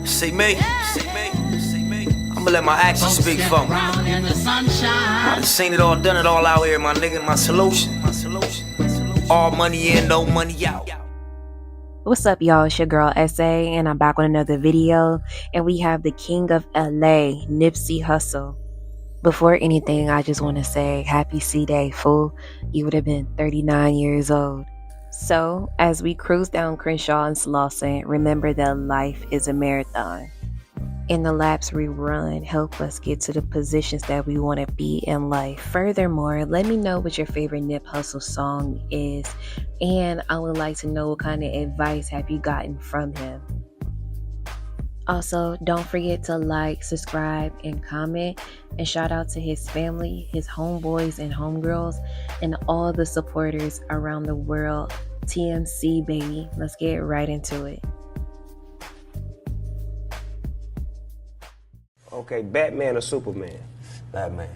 See me? I'ma let my actions speak for me. I done seen it all, done it all out here, my nigga. My solution. All money in, no money out. What's up, y'all? It's your girl SA, and I'm back with another video. And we have the king of LA, Nipsey Hussle. Before anything, I just want to say happy C-Day, fool. You would have been 39 years old. So, as we cruise down Crenshaw and Slauson, remember that life is a marathon. And the laps we run help us get to the positions that we want to be in life. Furthermore, let me know what your favorite Nip Hussle song is. And I would like to know what kind of advice have you gotten from him. Also, don't forget to like, subscribe, and comment. And shout out to his family, his homeboys and homegirls, and all the supporters around the world. TMC, baby. Let's get right into it. Okay, Batman or Superman? Batman.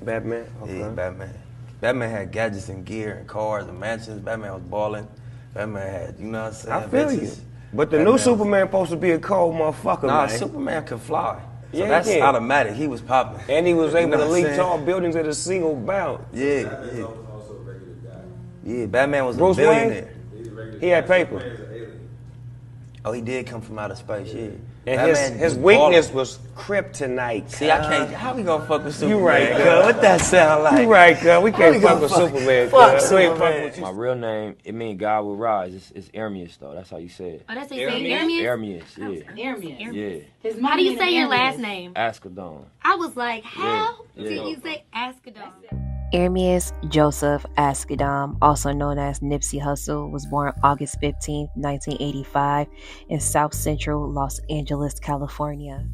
Batman? Okay. Yeah, Batman. Batman had gadgets and gear and cars and mansions. Batman was balling. Batman had, you know what I'm saying? I feel bitches. you. But the new Superman supposed to be a cold motherfucker, Nah, man. Superman could fly. So Yeah, that's he did. automatic. He was popping. And he was able You know to what I'm leap saying? tall buildings at a single bound. Yeah, Batman's yeah. also a regular guy. Yeah, Batman was Bruce a billionaire. He's a regular He had guy. paper. Superman's an alien. Oh, he did come from outer space, yeah. And Batman his was weakness balling. was kryptonite. See, I can't. How we gonna fuck with Superman? You right, cuz? cuz. What that sound like? You right, cuz. We can't we fuck gonna with fuck- Superman, fuck cuz. We ain't Superman. fucking with you. My real name, it means God will rise. It's Ermias, though. That's how you say it. Oh, that's how you say it? Ermias, yeah. Ermias. Yeah. How do you say your last name? Ascadon. I was like, how Yeah. do you say Ascadon? Ermias Joseph Ascadon, also known as Nipsey Hussle, was born August 15, 1985 in South Central Los Angeles, California.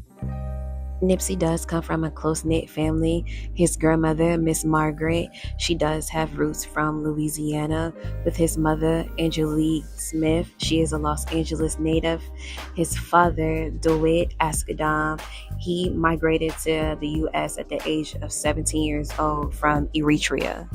Nipsey does come from a close-knit family. His grandmother, Miss Margaret, she does have roots from Louisiana. With his mother, Angelique Smith, she is a Los Angeles native. His father, DeWitt Ascadon, he migrated to the U.S. at the age of 17 years old from Eritrea.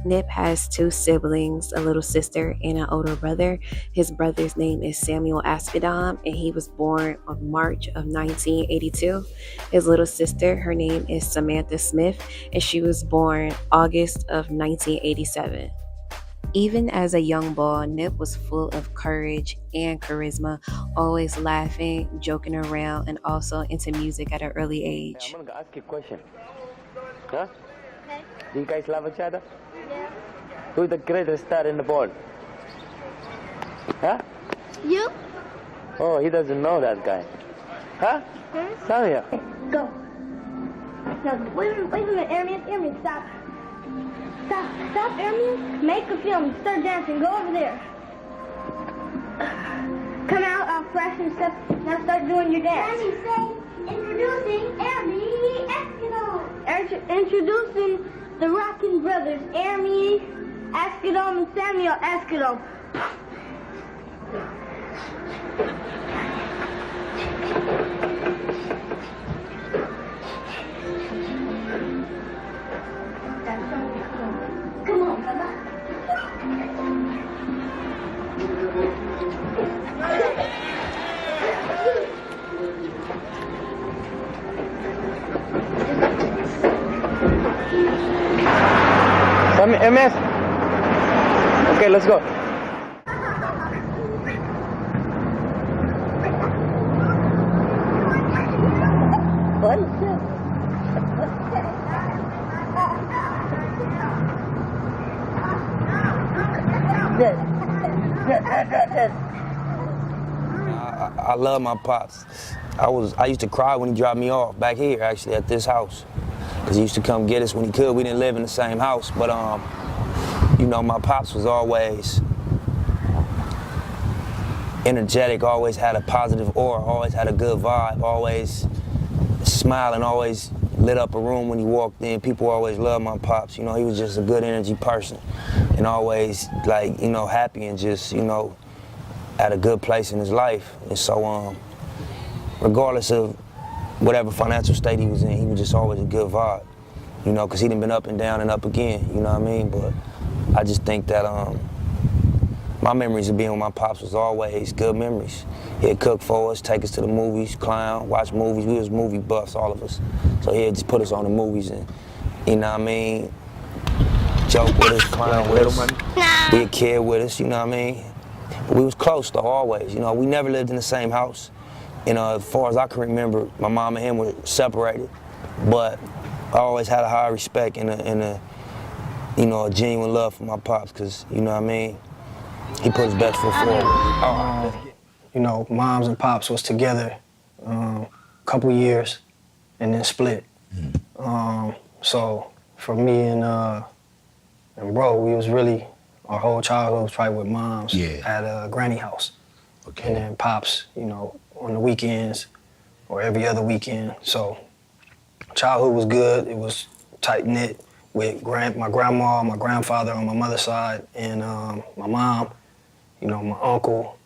Nip has two siblings, a little sister and an older brother. His brother's name is Samuel Ascadon, and he was born on March of 1982. His little sister, her name is Samantha Smith, and she was born August of 1987. Even as a young boy, Nip was full of courage and charisma, always laughing, joking around, and also into music at an early age. I'm gonna ask you a question. Huh? Okay. Do you guys love each other? Yeah. Who's the greatest star in the ball? Huh? You? Oh, he doesn't know that guy. Huh? Tell ya. Go. No, wait a minute, Ermias, stop. Stop, Ermias. Make a film, start dancing, go over there. Come out, I'll flash some stuff, now start doing your dance. Introducing Ermias Ascadon. Introducing the Rockin' Brothers, Ermias Ascadon and Samuel Ascadon. Come on, come on. MS. Okay, let's go. I love my pops. I used to cry when he dropped me off back here, actually, at this house. Because he used to come get us when he could. We didn't live in the same house, but you know, my pops was always energetic, always had a positive aura, always had a good vibe, always smiling, always lit up a room when he walked in. People always loved my pops. You know, he was just a good energy person and always, like, you know, happy and just, you know, at a good place in his life. And so, regardless of whatever financial state he was in, he was just always a good vibe, you know, because he done been up and down and up again, you know what I mean? But I just think that my memories of being with my pops was always good memories. He'd cook for us, take us to the movies, clown, watch movies. We was movie buffs, all of us. So he'd just put us on the movies and, you know what I mean, joke with us, clown with us, be a kid with us, you know what I mean? But we was close though, always. You know, we never lived in the same house. You know, as far as I can remember, my mom and him were separated, but I always had a high respect and a you know, a genuine love for my pops, because, you know what I mean, he put his best foot forward. You know, moms and pops was together a couple years and then split. So for me and bro, we was really, our whole childhood was probably with moms at a granny house. Okay. And then pops, you know, on the weekends or every other weekend. So childhood was good. It was tight-knit with my grandma, my grandfather on my mother's side, and my mom, you know, my uncle.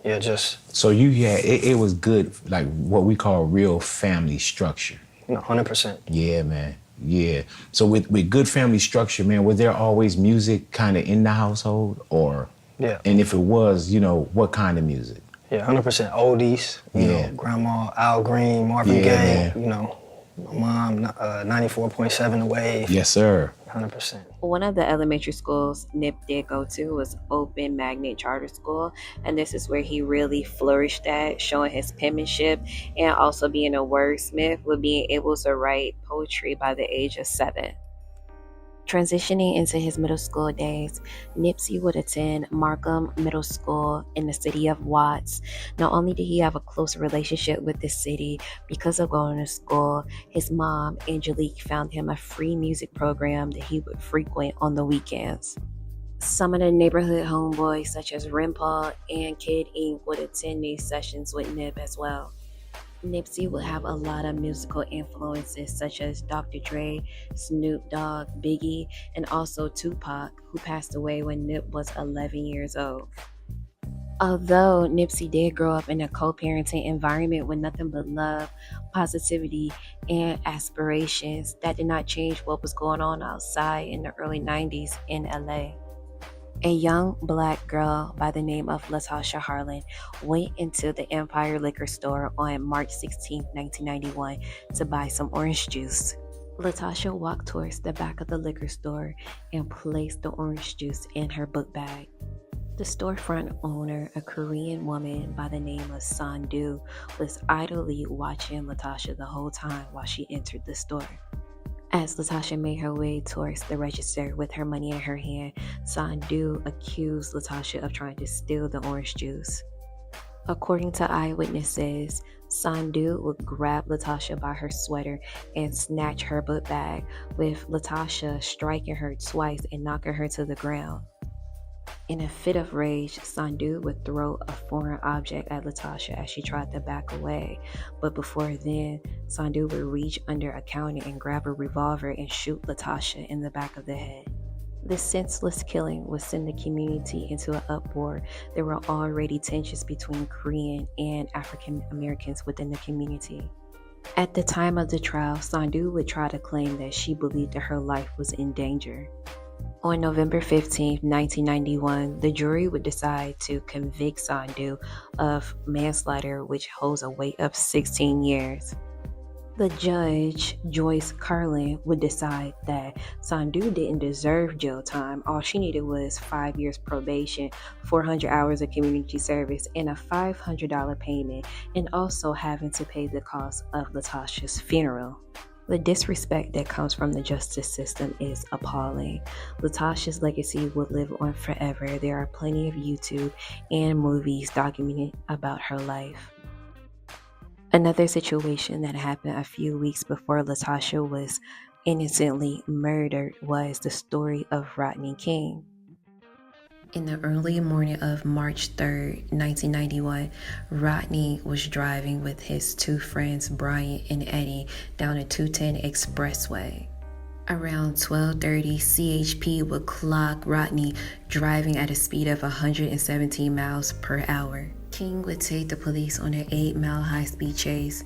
Yeah, just. So it was good, like what we call real family structure. You know, 100%. Yeah, man. Yeah. So with good family structure, man, was there always music kind of in the household, or? Yeah. And if it was, you know, what kind of music? Yeah, 100% oldies. You know, Grandma, Al Green, Marvin Gaye. You know, my mom, 94.7 The Wave. Yes, sir. 100%. One of the elementary schools Nip did go to was Open Magnet Charter School, and this is where he really flourished at, showing his penmanship and also being a wordsmith, with being able to write poetry by the age of 7. Transitioning into his middle school days, Nipsey would attend Markham Middle School in the city of Watts. Not only did he have a close relationship with this city because of going to school, his mom, Angelique, found him a free music program that he would frequent on the weekends. Some of the neighborhood homeboys, such as Rimpal and Kid Ink, would attend these sessions with Nip as well. Nipsey would have a lot of musical influences such as Dr. Dre, Snoop Dogg, Biggie, and also Tupac, who passed away when Nip was 11 years old. Although Nipsey did grow up in a co-parenting environment with nothing but love, positivity, and aspirations, that did not change what was going on outside in the early 90s in LA. A young black girl by the name of Latasha Harlan went into the Empire Liquor Store on March 16, 1991 to buy some orange juice. Latasha walked towards the back of the liquor store and placed the orange juice in her book bag. The storefront owner, a Korean woman by the name of Sandu, was idly watching Latasha the whole time while she entered the store. As Latasha made her way towards the register with her money in her hand, Sandu accused Latasha of trying to steal the orange juice. According to eyewitnesses, Sandu would grab Latasha by her sweater and snatch her book bag, with Latasha striking her twice and knocking her to the ground. In a fit of rage, Sandu would throw a foreign object at Latasha as she tried to back away. But before then, Sandu would reach under a counter and grab a revolver and shoot Latasha in the back of the head. This senseless killing would send the community into an uproar. There were already tensions between Korean and African Americans within the community. At the time of the trial, Sandu would try to claim that she believed that her life was in danger. On November 15, 1991, the jury would decide to convict Sandu of manslaughter, which holds a weight of 16 years. The judge, Joyce Carlin, would decide that Sandu didn't deserve jail time. All she needed was 5 years probation, 400 hours of community service, and a $500 payment, and also having to pay the cost of Latasha's funeral. The disrespect that comes from the justice system is appalling. Latasha's legacy would live on forever. There are plenty of YouTube and movies documenting about her life. Another situation that happened a few weeks before Latasha was innocently murdered was the story of Rodney King. In the early morning of March 3rd, 1991, Rodney was driving with his two friends, Brian and Eddie, down the 210 Expressway. Around 12:30, CHP would clock Rodney driving at a speed of 117 miles per hour. King would take the police on an 8-mile high-speed chase.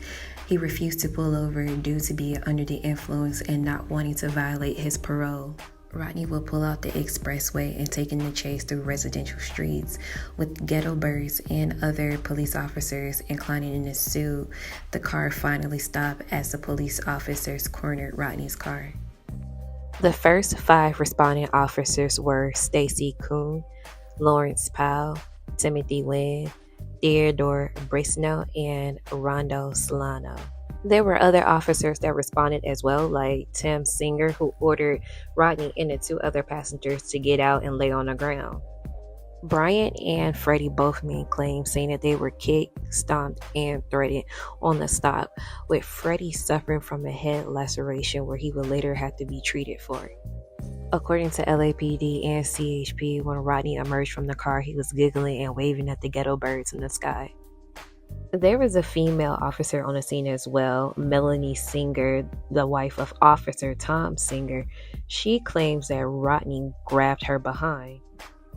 He refused to pull over due to being under the influence and not wanting to violate his parole. Rodney would pull out the expressway and take in the chase through residential streets, with ghetto birds and other police officers inclining in his suit. The car finally stopped as the police officers cornered Rodney's car. The first 5 responding officers were Stacy Kuhn, Lawrence Powell, Timothy Wynn, Theodore Brisno, and Rondo Solano. There were other officers that responded as well, like Tim Singer, who ordered Rodney and the 2 other passengers to get out and lay on the ground. Bryant and Freddie both made claims saying that they were kicked, stomped, and threatened on the stop, with Freddie suffering from a head laceration where he would later have to be treated for it. According to LAPD and CHP, when Rodney emerged from the car, he was giggling and waving at the ghetto birds in the sky. There was a female officer on the scene as well, Melanie Singer, the wife of Officer Tom Singer. She claims that Rodney grabbed her behind.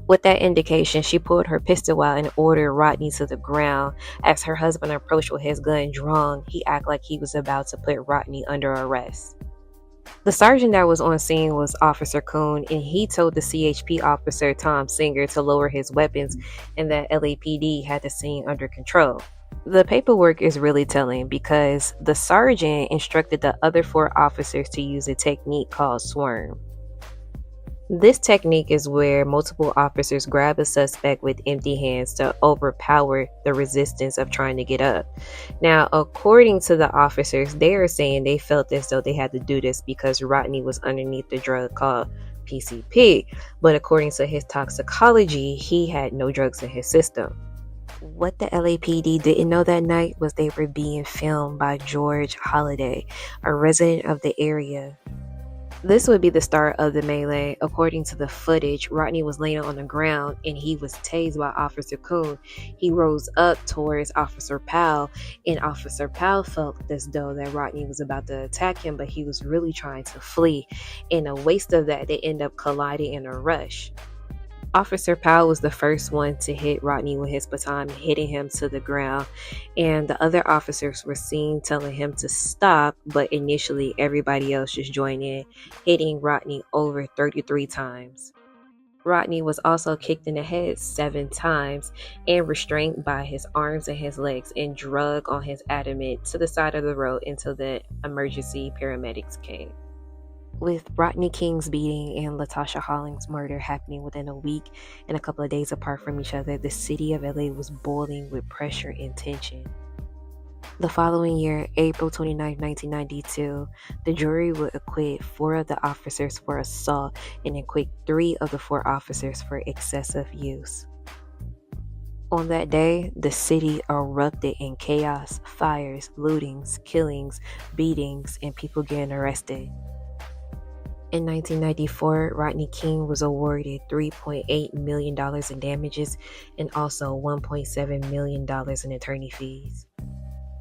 With that indication, she pulled her pistol out and ordered Rodney to the ground. As her husband approached with his gun drawn, he acted like he was about to put Rodney under arrest. The sergeant that was on scene was Officer Kuhn, and he told the CHP officer Tom Singer to lower his weapons and that LAPD had the scene under control. The paperwork is really telling because the sergeant instructed the other 4 officers to use a technique called swarm. This technique is where multiple officers grab a suspect with empty hands to overpower the resistance of trying to get up. Now, according to the officers, they are saying they felt as though they had to do this because Rodney was underneath the drug called PCP, but according to his toxicology, he had no drugs in his system. What the LAPD didn't know that night was they were being filmed by George Holliday, a resident of the area. This would be the start of the melee. According to the footage, Rodney was laying on the ground and he was tased by Officer Kuhn. He rose up towards Officer Powell, and Officer Powell felt as though that Rodney was about to attack him, but he was really trying to flee. In a waste of that, they end up colliding in a rush. Officer Powell was the first one to hit Rodney with his baton, hitting him to the ground, and the other officers were seen telling him to stop, but initially everybody else just joined in, hitting Rodney over 33 times. Rodney was also kicked in the head 7 times and restrained by his arms and his legs and dragged on his abdomen to the side of the road until the emergency paramedics came. With Rodney King's beating and Latasha Hollings' murder happening within a week and a couple of days apart from each other, the city of LA was boiling with pressure and tension. The following year, April 29, 1992, the jury would acquit 4 of the officers for assault and acquit 3 of the 4 officers for excessive use. On that day, the city erupted in chaos, fires, lootings, killings, beatings, and people getting arrested. In 1994, Rodney King was awarded $3.8 million in damages and also $1.7 million in attorney fees.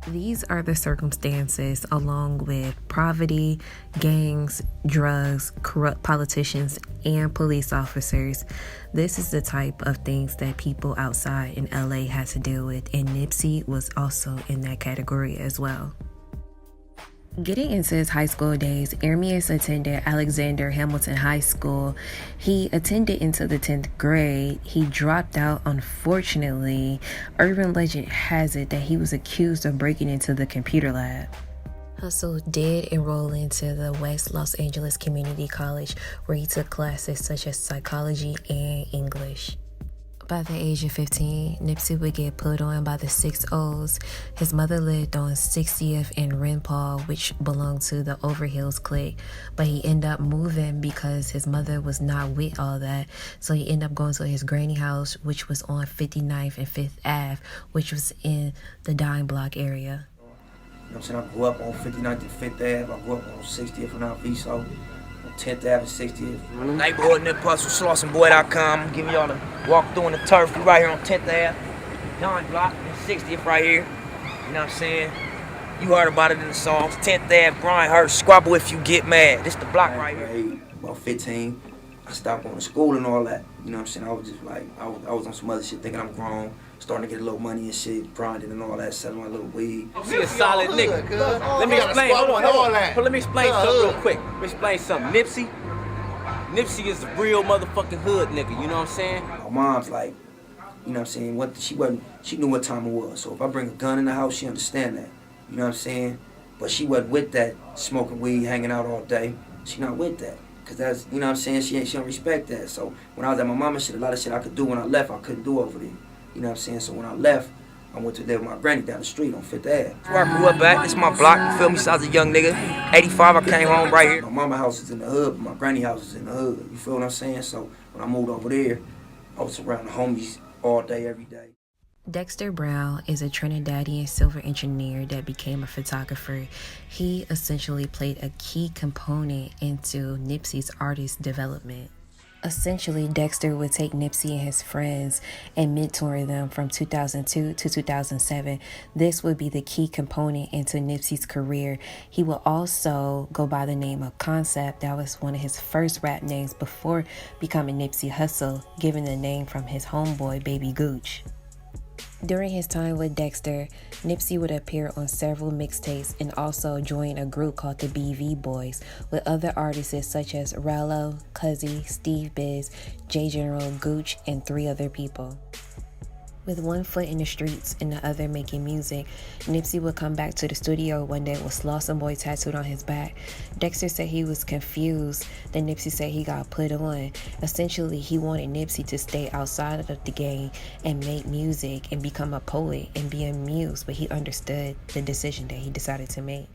These are the circumstances, along with poverty, gangs, drugs, corrupt politicians, and police officers. This is the type of things that people outside in LA had to deal with, and Nipsey was also in that category as well. Getting into his high school days, Ermias attended Alexander Hamilton High School. He attended into the 10th grade. He dropped out, unfortunately. Urban legend has it that he was accused of breaking into the computer lab. Hustle did enroll into the West Los Angeles Community College, where he took classes such as psychology and English. By the age of 15, Nipsey would get put on by the 6 O's. His mother lived on 60th and Renpaul, which belonged to the Overhills clique, but he ended up moving because his mother was not with all that, so he ended up going to his granny house, which was on 59th and 5th Ave, which was in the Dime Block area. You know what I'm saying? I grew up on 59th and 5th Ave. I grew up on 60th and Alviso. 10th Ave and 60th. Neighborhood Nip Hustle, SlausenBoy.com. I'm giving y'all a walk through on the turf. We right here on 10th Ave. Dime Block and 60th right here. You know what I'm saying? You heard about it in the songs. 10th Ave, Brian Hurst, Squabble If You Get Mad. This the block right here. About 15, I stopped going to school and all that. You know what I'm saying? I was just like, I was on some other shit thinking I'm grown. Starting to get a little money and shit, grinding and all that, selling my little weed. He a solid nigga. Let me explain, hold on. Let me explain something real quick. Let me explain something. Nipsey is the real motherfucking hood nigga, you know what I'm saying? My mom's like, you know what I'm saying, she knew what time it was. So if I bring a gun in the house, she understand that. You know what I'm saying? But she wasn't with that, smoking weed, hanging out all day. She not with that. Cause that's, you know what I'm saying, she don't respect that. So when I was at my mama's shit, a lot of shit I could do when I left, I couldn't do over there. You know what I'm saying? So when I left, I went to live with my granny down the street on 5th Ave. That's where I grew up at. This is my block, you feel me? So I was a young nigga. 85, I came home right here. My mama's house is in the hood, but my granny house is in the hood. You feel what I'm saying? So when I moved over there, I was around the homies all day, every day. Dexter Brown is a Trinidadian silver engineer that became a photographer. He essentially played a key component into Nipsey's artist development. Essentially, Dexter would take Nipsey and his friends and mentor them from 2002 to 2007. This would be the key component into Nipsey's career. He will also go by the name of Concept. That was one of his first rap names before becoming Nipsey Hussle, given the name from his homeboy, Baby Gooch. During his time with Dexter, Nipsey would appear on several mixtapes and also join a group called the BV Boys with other artists such as Rallo, Cuzzy, Steve Biz, J General, Gooch, and 3 other people. With one foot in the streets and the other making music, Nipsey would come back to the studio one day with Slauson Boy tattooed on his back. Dexter said he was confused. Then Nipsey said he got put on. Essentially, he wanted Nipsey to stay outside of the game and make music and become a poet and be a muse, but he understood the decision that he decided to make.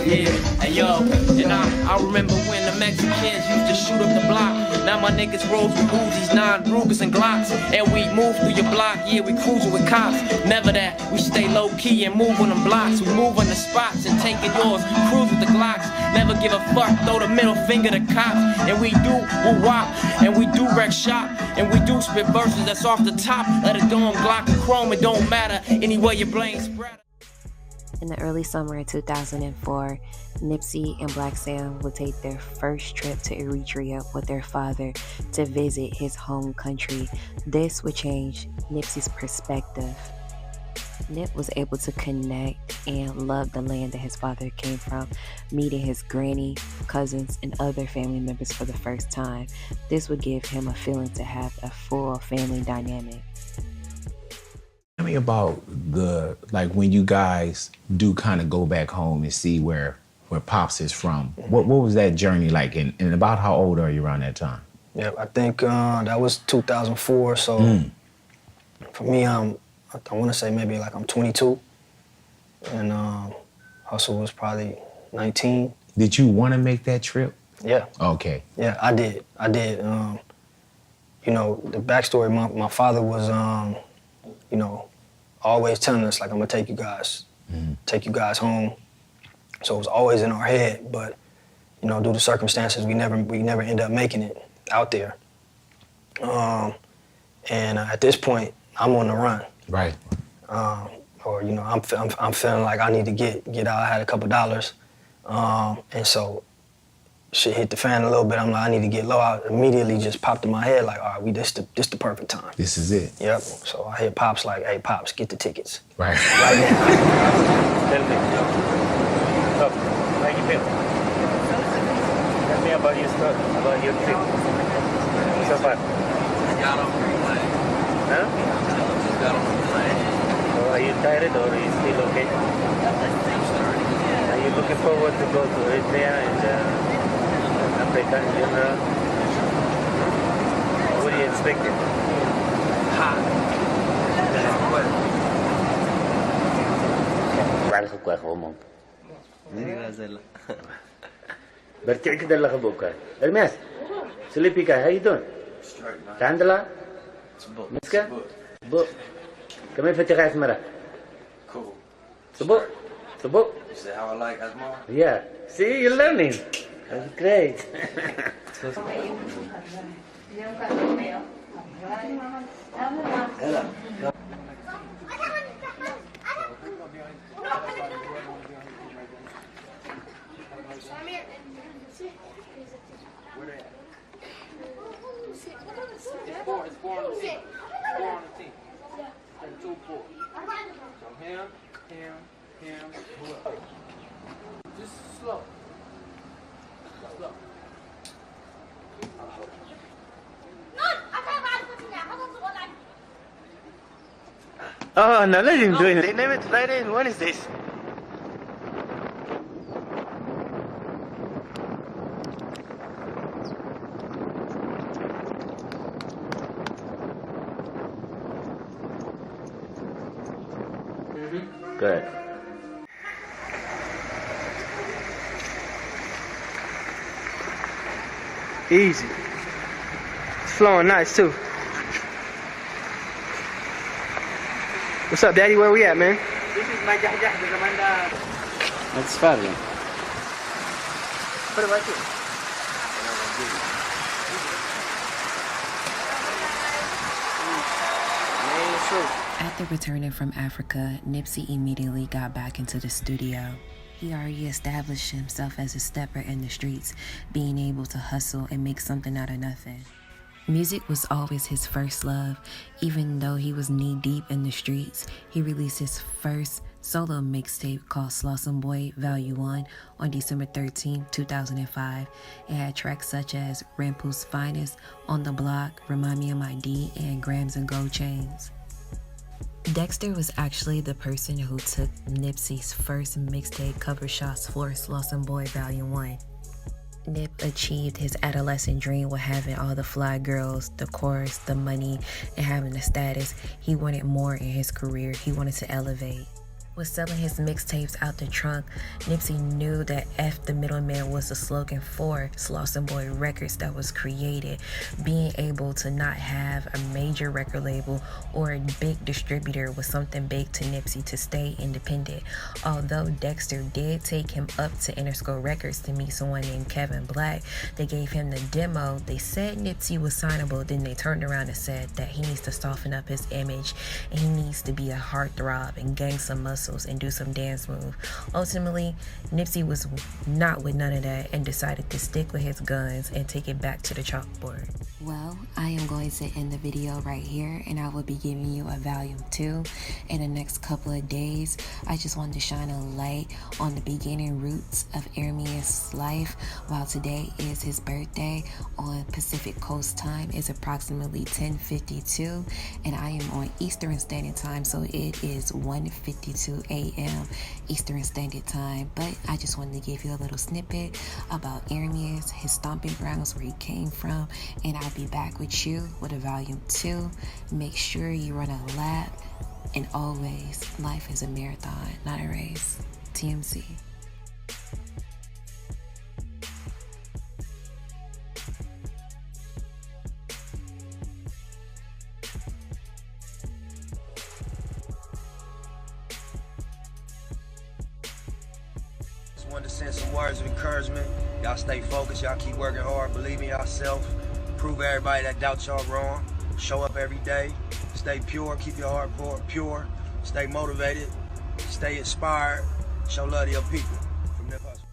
Yeah, hey yo, and I remember when the Mexicans used to shoot up the block. Now my niggas rolls with Uzis, 9 Rugers and Glocks. And we move through your block, yeah, we cruising with cops. Never that, we stay low key and move on them blocks. We move on the spots and taking yours, cruise with the Glocks. Never give a fuck, throw the middle finger to cops. And we do woo-wop, and we do wreck shop. And we do spit verses that's off the top of the dome, Glock and chrome, it don't matter, anyway your blame spread. In the early summer of 2004, Nipsey and Black Sam would take their first trip to Eritrea with their father to visit his home country. This would change Nipsey's perspective. Nip was able to connect and love the land that his father came from, meeting his granny, cousins, and other family members for the first time. This would give him a feeling to have a full family dynamic. Tell me about when you guys do kind of go back home and see where Pops is from. What was that journey like, and about how old are you around that time? Yeah, I think that was 2004, so for me, I want to say maybe like I'm 22, and Hustle was probably 19. Did you want to make that trip? Yeah. Okay. Yeah, I did. You know, the backstory, my father was, you know, always telling us, like, I'm gonna take you guys home. So it was always in our head, but, you know, due to circumstances, we never end up making it out there. And at this point, I'm on the run. Right. Or, you know, I'm feeling like I need to get out. I had a couple dollars. And so shit hit the fan a little bit. I'm like, I need to get low. I immediately just popped in my head like, all right, this the perfect time. This is it. Yep. So I hit Pops like, hey, Pops, get the tickets. Right. Right now. Tell me. Look, how you feel? Tell me about your story, about your trip. So far. Got on the plane. Huh? Just got on the plane. So are you tired or are you still okay? Are you looking forward to go to Eritrea and Africa in general? What do you expect? Hot. بعرف كويس هم. برتع كده اللي خبوكا. الماس. سليبيكا how you doing? تعندلا؟ مسكة؟ بو. كمان فتح اسمرا. Cool. Subo. You say how I like Asmar? Yeah. See, you're learning. That's great. It's four on the team. 2 4. So him. Just slow. Oh no, let him do it. They name it Friday. When is this? Good. Easy. It's flowing nice too. What's up, Daddy? Where we at, man? This is my jahjah the commander. That's fabulous. What about you? After returning from Africa, Nipsey immediately got back into the studio. He already established himself as a stepper in the streets, being able to hustle and make something out of nothing. Music was always his first love. Even though he was knee-deep in the streets, he released his first solo mixtape called Slauson Boy Volume 1 on December 13, 2005. It had tracks such as Rampo's Finest, On the Block, Remind Me of My D, and Grams and Gold Chains. Dexter was actually the person who took Nipsey's first mixtape cover shots for Slauson Boy Volume 1. Nip achieved his adolescent dream with having all the fly girls, the chorus, the money, and having the status. He wanted more in his career. He wanted to elevate. With selling his mixtapes out the trunk, Nipsey knew that F the Middleman was the slogan for Slauson Boy Records that was created. Being able to not have a major record label or a big distributor was something big to Nipsey to stay independent. Although Dexter did take him up to Interscope Records to meet someone named Kevin Black, they gave him the demo. They said Nipsey was signable, then they turned around and said that he needs to soften up his image and he needs to be a heartthrob and gain some muscle and do some dance move. Ultimately, Nipsey was not with none of that and decided to stick with his guns and take it back to the chalkboard. Well, I am going to end the video right here, and I will be giving you a volume 2 in the next couple of days. I just wanted to shine a light on the beginning roots of Ermias' life. While today is his birthday on Pacific Coast time, it's approximately 10:52, and I am on Eastern Standard Time, so it is 1:52 a.m. Eastern Standard Time. But I just wanted to give you a little snippet about Ermias, his stomping grounds, where he came from, and I'll be back with you with a volume 2. Make sure you run a lap, and always, life is a marathon, not a race. TMC. Just wanted to send some words of encouragement. Y'all stay focused, y'all keep working hard, believe in yourself. Prove everybody that doubts y'all wrong. Show up every day. Stay pure. Keep your heart pure. Stay motivated. Stay inspired. Show love to your people. From NIPSEY Hustle.